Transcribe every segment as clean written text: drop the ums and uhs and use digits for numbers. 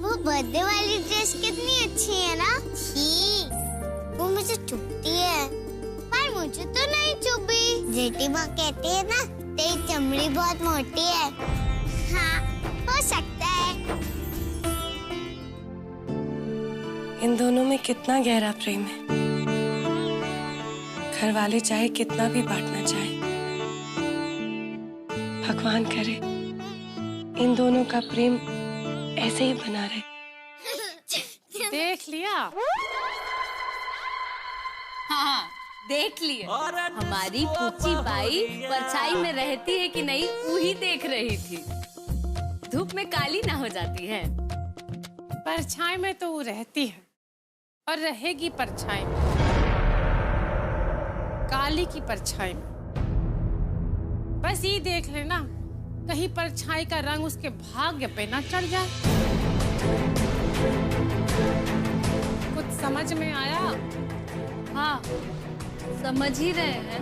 वो बर्थडे वाली ड्रेस कितनी अच्छी है ना? वो मुझे चुभती है। पर मुझे तो नहीं चुभी। जेठी माँ कहती है ना, तेरी चमड़ी बहुत मोटी है। हाँ, हो सकता है। इन दोनों में कितना गहरा प्रेम है। घर वाले चाहे कितना भी बांटना चाहे, भगवान करे इन दोनों का प्रेम ऐसे ही बना रहे। देख लिया? हाँ, देख लिया। हमारी पूची बाई परछाई में रहती है कि नहीं वही देख रही थी। धूप में काली ना हो जाती है। परछाई में तो वो रहती है और रहेगी परछाई में, काली की परछाई में। बस ये देख लेना, कहीं परछाई का रंग उसके भाग्य पे ना चढ़ जाए। कुछ समझ में आया? हाँ, समझ ही रहे हैं।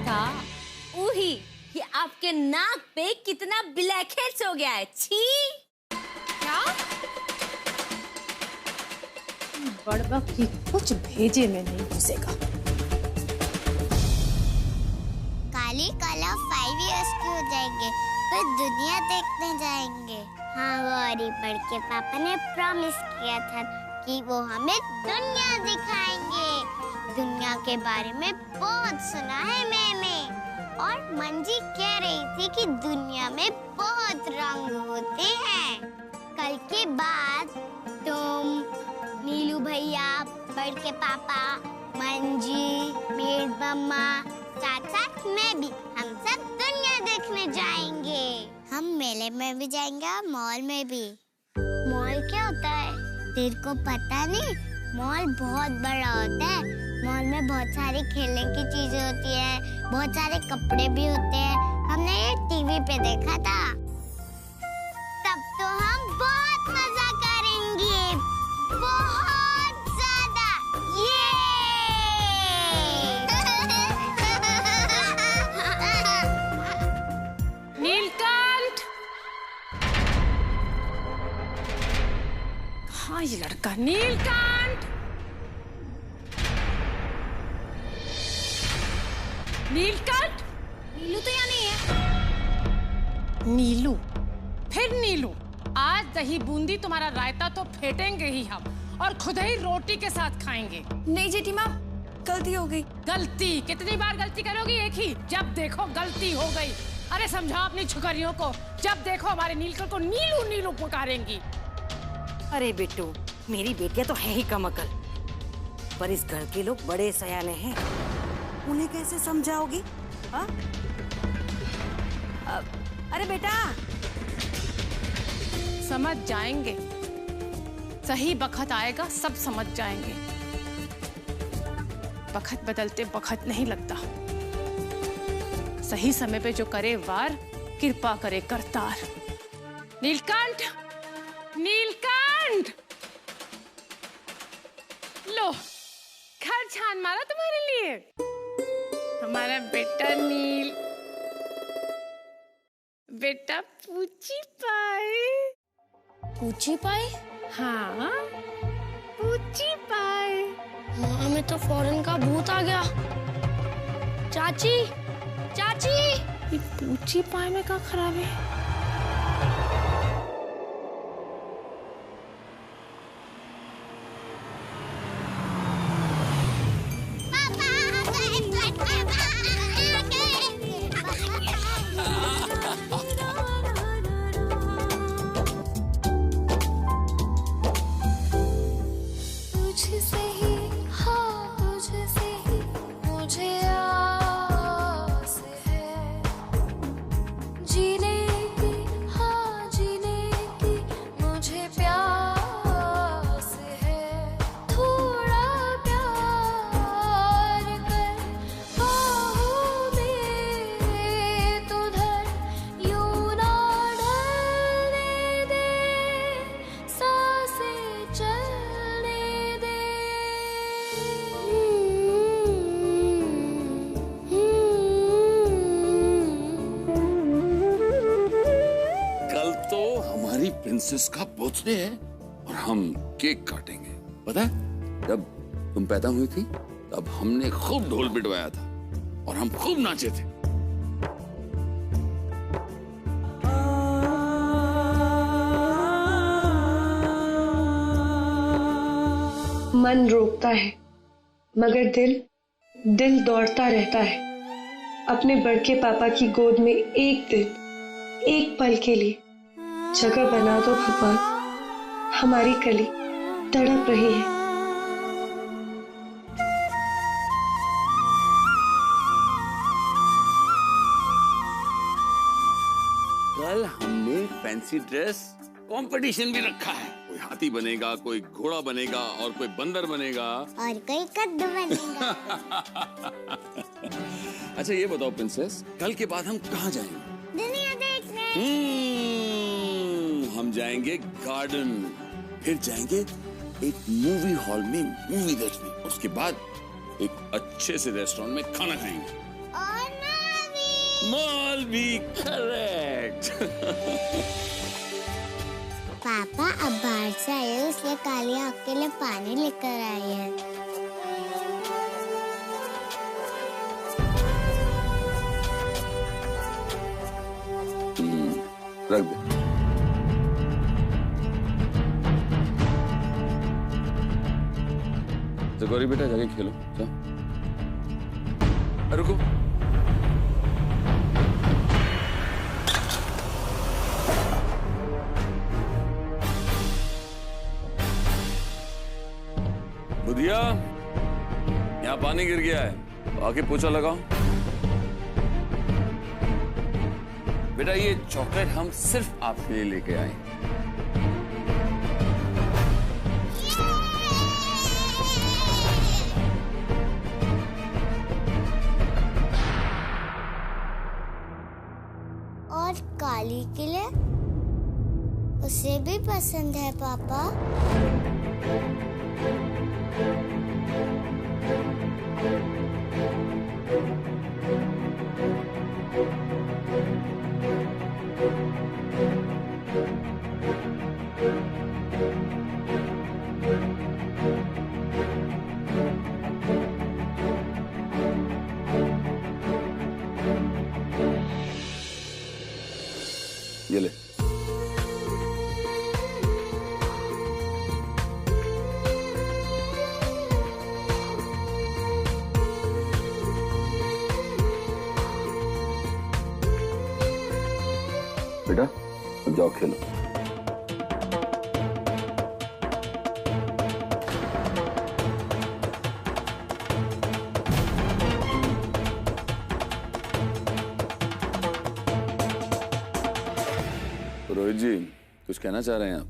का वही कि आपके नाक पे कितना ब्लैक हेड्स हो गया है। छी! क्या? बड़बक की कुछ भेजे में नहीं घुसेगा। काली कला 5 इयर्स की हो जाएंगे, फिर दुनिया देखने जाएंगे। हाँ, वो अरी पढ़ के पापा ने प्रॉमिस किया था कि वो हमें दुनिया दिखाएंगे। दुनिया के बारे में बहुत सुना है मैंने। और मंजी कह रही थी कि दुनिया में बहुत रंग होते हैं। कल के बाद तुम, नीलू भैया, बड़ के पापा, मंजी, मेरी मम्मा, साथ-साथ मैं भी, हम सब दुनिया देखने जाएंगे। हम मेले में भी जाएंगे और मॉल में भी। मॉल क्या होता है? तेरे को पता नहीं? मॉल बहुत बड़ा होता है। मॉल में बहुत सारी खेलने की चीजें होती है, बहुत सारे कपड़े भी होते हैं। हमने ये टीवी पे देखा था। तब तो हम बहुत मजा करेंगे, बहुत ज्यादा। ये नीलकंठ! कहाँ ये लड़का? नीलकंठ! नीलकंठ! नीलू तो यहाँ नहीं है। नीलू? फिर नीलू? आज दही बूंदी तुम्हारा रायता तो फेंटेंगे ही हम, और खुद ही रोटी के साथ खाएंगे। नहीं जेठी माँ, गलती हो गई। गलती? कितनी बार गलती करोगी? एक ही। जब देखो गलती हो गई। अरे समझाओ अपनी छुकरियों को, जब देखो हमारे नीलकंठ को नीलू नीलू पुकारेंगी। अरे बेटू, मेरी बेटियां तो है ही कम अकल, पर इस घर के लोग बड़े सयाने हैं, उन्हें कैसे समझाओगी? हाँ? अरे बेटा, समझ जाएंगे, सही वक्त आएगा, सब समझ जाएंगे। वक्त बदलते वक्त नहीं लगता। सही समय पे जो करे वार, कृपा करे करतार। नीलकंठ! नीलकंठ! लो, घर छान मारा तुम्हारे लिए। हमारा बेटा नील, बेटा पूची पाए। पूछी पाई? हाँ, पूची पाए। माँ में तो फौरन का भूत आ गया। चाची, चाची! ये पूची पाए में क्या खराब है? जीने प्रिंसेस का बर्थडे है और हम केक काटेंगे। पता है, जब तुम पैदा हुई थी तब हमने खूब ढोल पिटवाया था और हम खूब नाचे थे। मन रोकता है मगर दिल दौड़ता रहता है अपने बड़के पापा की गोद में एक दिन एक पल के लिए। जगह बना दो भगवान, हमारी कली तड़प रही है। कल हमने फैंसी ड्रेस कंपटीशन भी रखा है। कोई हाथी बनेगा, कोई घोड़ा बनेगा और कोई बंदर बनेगा और कोई कद्दू बनेगा। अच्छा ये बताओ प्रिंसेस, कल के बाद हम कहाँ जाएंगे? दुनिया देखने। हम जाएंगे गार्डन, फिर जाएंगे एक मूवी हॉल में मूवी देखने, उसके बाद एक अच्छे से रेस्टोरेंट में खाना खाएंगे और मॉल भी। करेक्ट। पापा अब बाहर से आए हो, इसलिए काली आपके लिए पानी लेकर आई है। रख दे। तो गौरी बेटा जाके खेलो, जाओ। रुको, बुधिया, यहाँ पानी गिर गया है, आके पोछा लगाओ। बेटा ये चॉकलेट हम सिर्फ आपके लिए लेके आए। और काली के लिए? उसे भी पसंद है पापा। ये ले। बेटा अब जाओ खेलो। रोहित जी कुछ कहना चाह रहे हैं आप?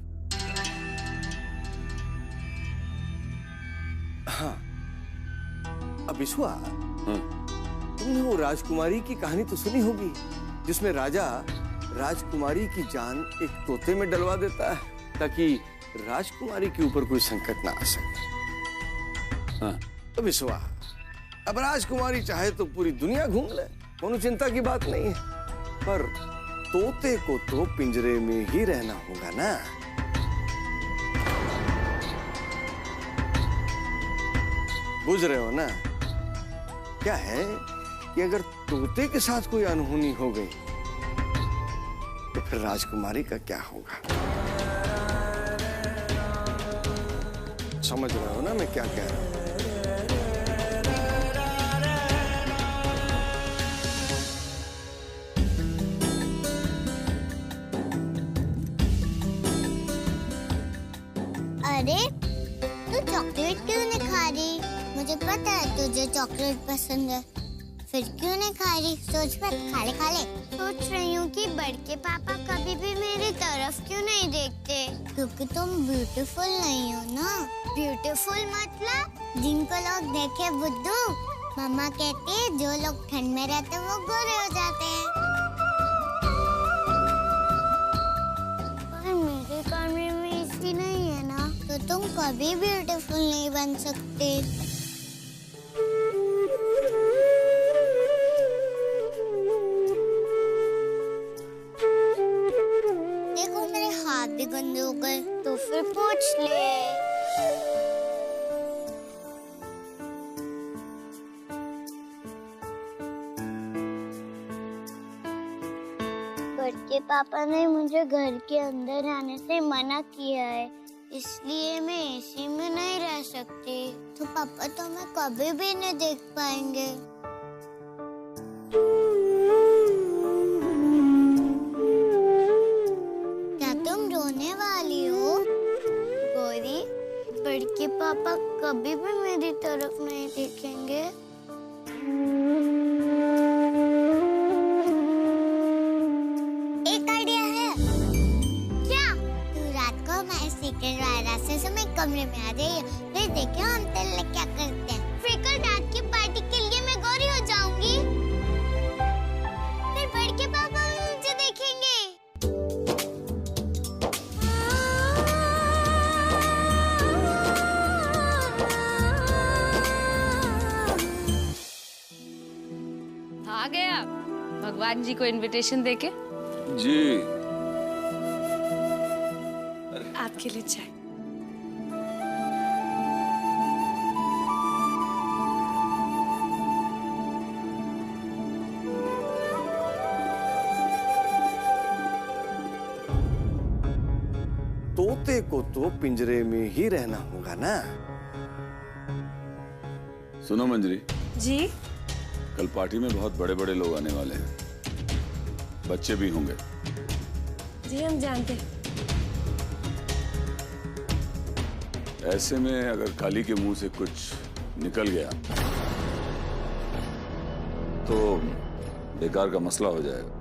हाँ, अब विश्वा, तुमने वो राजकुमारी की कहानी तो सुनी होगी जिसमें राजा राजकुमारी की जान एक तोते में डलवा देता है ताकि राजकुमारी के ऊपर कोई संकट ना आ सके। हाँ। तो विश्वा, अब राजकुमारी चाहे तो पूरी दुनिया घूम ले, कोनो चिंता की बात नहीं है, पर तोते को तो पिंजरे में ही रहना होगा ना। बुझ रहे हो ना? क्या है कि अगर तोते के साथ कोई अनहोनी हो गई तो फिर राजकुमारी का क्या होगा? समझ रहे हो ना मैं क्या कह रहा हूं? अरे तू चॉकलेट क्यों नहीं खा रही? मुझे पता है तुझे चॉकलेट पसंद है, फिर क्यों नहीं खा रही? सोच मत, खा ले खा ले। सोच रही हूँ कि बड़के पापा कभी भी मेरी तरफ क्यों नहीं देखते, क्योंकि तुम ब्यूटीफुल नहीं हो ना। ब्यूटीफुल मतलब जिनको लोग देखे बुद्धू, मम्मा कहती है जो लोग ठंड में रहते वो गोरे हो जाते हैं। पर मेरे कमरे में एसी नहीं है ना, तो तुम कभी ब्यूटीफुल नहीं बन सकते। देखो मेरे हाथ भी गंदे बड़के पापा ने मुझे घर के अंदर आने से मना किया है, इसलिए मैं एसी में नहीं रह सकती। तो पापा तो मैं कभी भी नहीं देख पाएंगे। क्या तुम रोने वाली हो गौरी? बड़के पापा कभी भी मेरी तरफ नहीं देखेंगे। एक आइडिया है। क्या? तू रात को हमारे सीक्रेट वाले रास्ते से मेरे कमरे में आ जाइए, फिर देखिए हम तेरे क्या करते हैं। फिर कल रात की पार्टी के लिए मैं गौरी हो जाऊंगी, फिर बड़के पापा भी मुझे देखेंगे। आ गया भगवान जी को इनविटेशन देके। जी आपके लिए चाय। तोते को तो पिंजरे में ही रहना होगा ना। सुनो मंजरी, जी कल पार्टी में बहुत बड़े बड़े लोग आने वाले हैं, बच्चे भी होंगे। जी हम जानते हैं। ऐसे में अगर काली के मुंह से कुछ निकल गया तो बेकार का मसला हो जाएगा।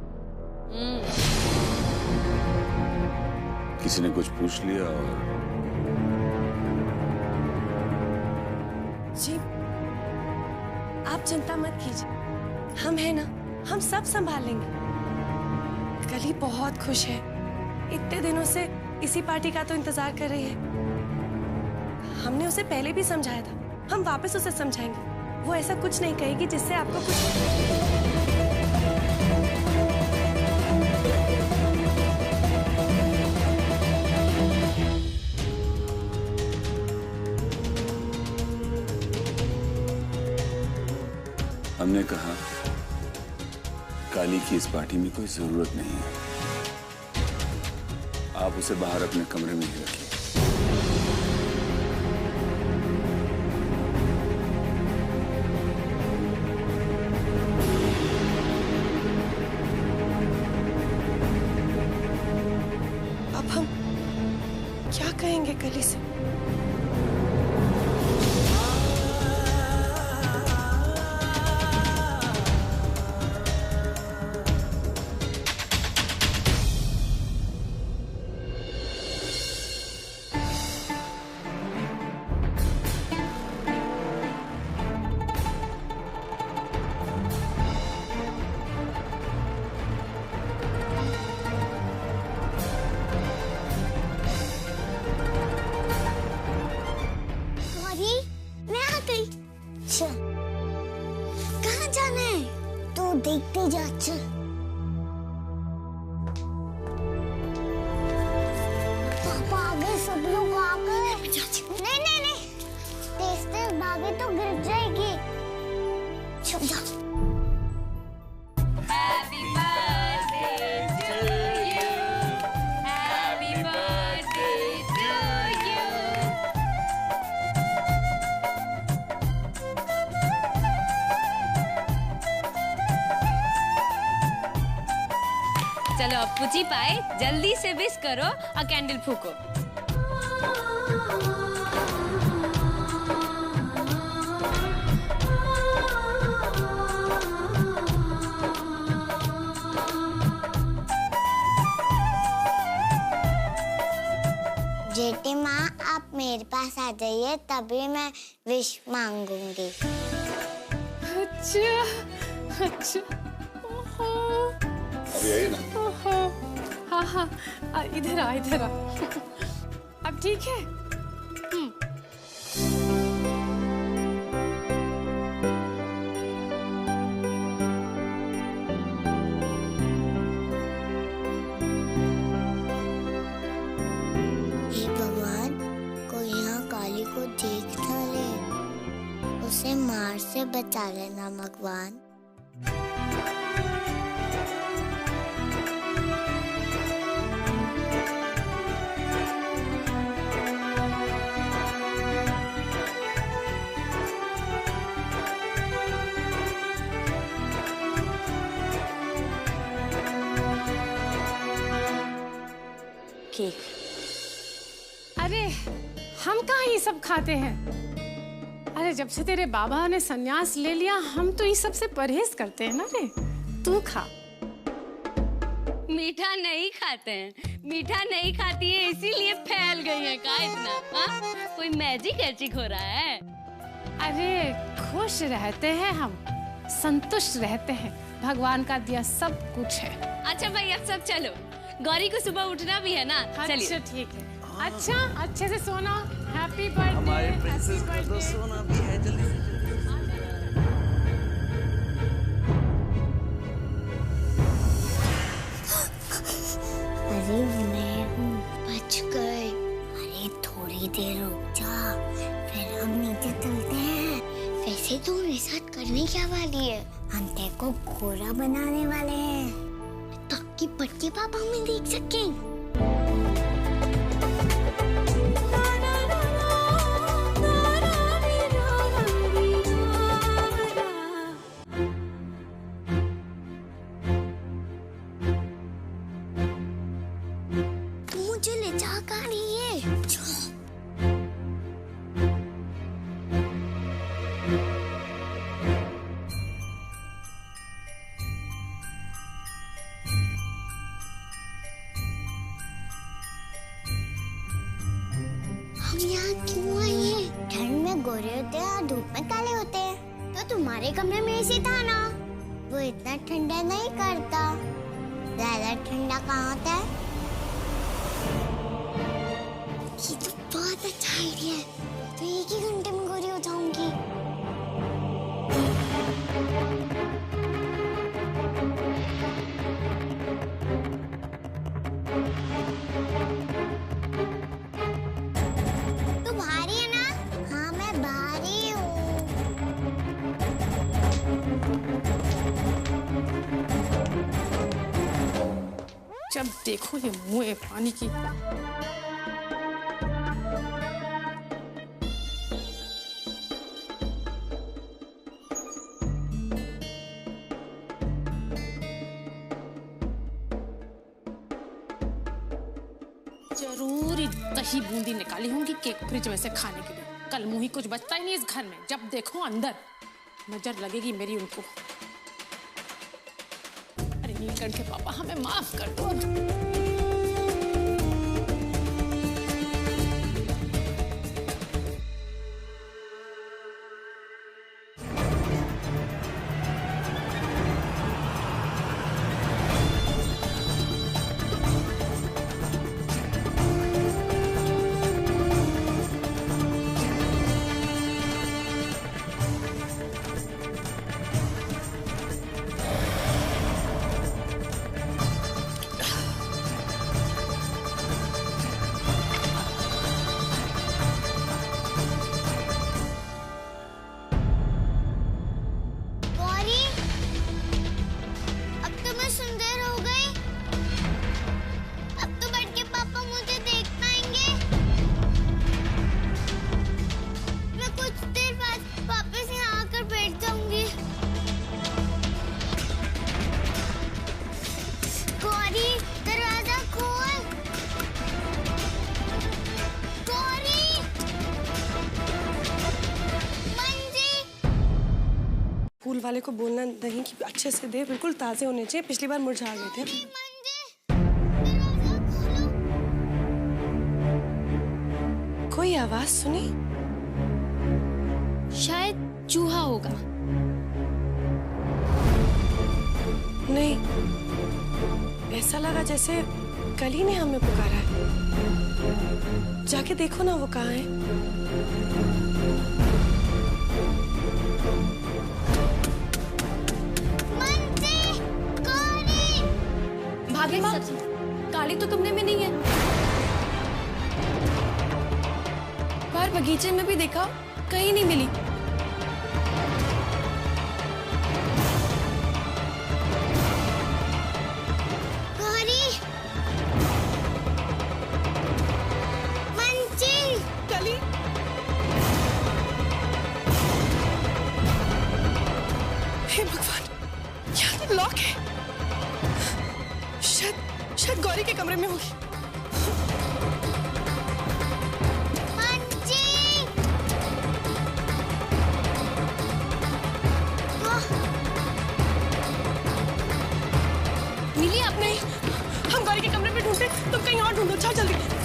किसी ने कुछ पूछ लिया और जी आप चिंता मत कीजिए, हम हैं ना, हम सब संभाल लेंगे। कली बहुत खुश है, इतने दिनों से इसी पार्टी का तो इंतजार कर रही है। हमने उसे पहले भी समझाया था, हम वापस उसे समझाएंगे। वो ऐसा कुछ नहीं कहेगी जिससे आपको कुछ। हमने कहा काली की इस पार्टी में कोई जरूरत नहीं है, आप उसे बाहर अपने कमरे में ही रखिए। अब हम क्या कहेंगे कली से? कहाँ जाना है? तू देखते जा, चल। पापा आ गए, सब लोग आ गए। नहीं नहीं नहीं, तेज तेज भागे तो गिर जाएगी। छुप जा। चलो अब पूछी पाए, जल्दी से विश करो और कैंडल फूको। जेठी माँ, आप मेरे पास आ जाइए, तभी मैं विश मांगूंगी। अच्छा अच्छा। अभी आइए ना। हाँ हाँ, इधर आ इधर आ। अब ठीक है। हे भगवान, कोई यहाँ काली को देख ना ले, उसे मार से बचा लेना भगवान। केक। अरे हम कहाँ ये सब खाते हैं? अरे जब से तेरे बाबा ने संन्यास ले लिया हम तो ये सब से परहेज करते हैं ना रे। तू खा। मीठा नहीं खाते हैं, मीठा नहीं खाती है इसीलिए फैल गई है का इतना? हाँ? कोई मैजिक हो रहा है? अरे खुश रहते हैं हम, संतुष्ट रहते हैं, भगवान का दिया सब कुछ है। अच्छा भाई अब सब चलो, गौरी को सुबह उठना भी है ना। चलिए। अच्छा ठीक है। अच्छा अच्छे से सोना। Happy birthday. हमारे प्रिंसेस को तो सोना भी है। जल्दी से अरे मैं बच गए। अरे थोड़ी देर रुक जा, फिर हम नीचे चलते हैं। वैसे तू मेरे साथ करने क्या वाली है? हम तेरे को घोड़ा बनाने वाले हैं ताकि बड़के पापा हमें देख सकें। मुझे ले जा कहाँ रही है? हम यहाँ क्यों आए हैं? ठंड में गोरे होते हैं और धूप में काले होते हैं। तो तुम्हारे कमरे में एसी था ना, वो इतना ठंडा नहीं करता। ज्यादा ठंडा कहाँ होता है? ये तो बहुत अच्छा आइडिया है। तो एक ही घंटे में गोरी हो जाऊंगी। तू भारी है ना? हाँ मैं भारी हूँ। जब देखो ये मुंह है पानी की। जरूर दही बूंदी निकाली होंगी केक फ्रिज में से खाने के लिए। कल मुंह ही कुछ बचता ही नहीं इस घर में। जब देखो अंदर नजर लगेगी मेरी उनको। अरे नीलकंठ के पापा हमें माफ कर दो। फूल वाले को बोलना नहीं कि अच्छे से दे, बिल्कुल ताजे होने चाहिए। पिछली बार मुरझा गए थे। कोई आवाज सुनी? शायद चूहा होगा। नहीं, ऐसा लगा जैसे कली ने हमें पुकारा है। जाके देखो ना वो कहाँ है। भाभी माँ, काली तो कमरे में नहीं है। बाहर बगीचे में भी देखा, कहीं नहीं मिली। गौरी, मंजी, कली, हे भगवान, यहाँ तो लॉक है। शायद गौरी के कमरे में होगी। ढूंढो, चल जल्दी।